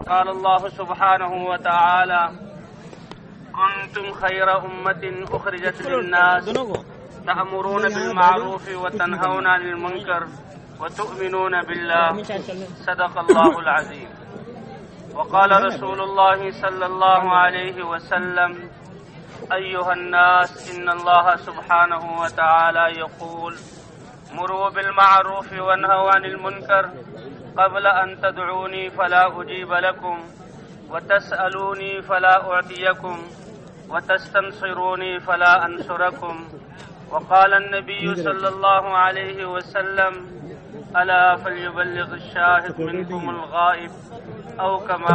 قال الله سبحانه وتعالى كنتم خير أمة أخرجت للناس تأمرون بالمعروف وتنهون عن المنكر وتؤمنون بالله صدق الله العظيم وقال رسول الله صلى الله عليه وسلم أيها الناس إن الله سبحانه وتعالى يقول مروا بالمعروف وانهوا عن المنكر قبل أن تدعوني فلا أجيب لكم وتسألوني فلا أعطيكم وتستنصروني فلا أنصركم وقال النبي صلى الله عليه وسلم ألا فليبلغ الشاهد منكم الغائب أو كما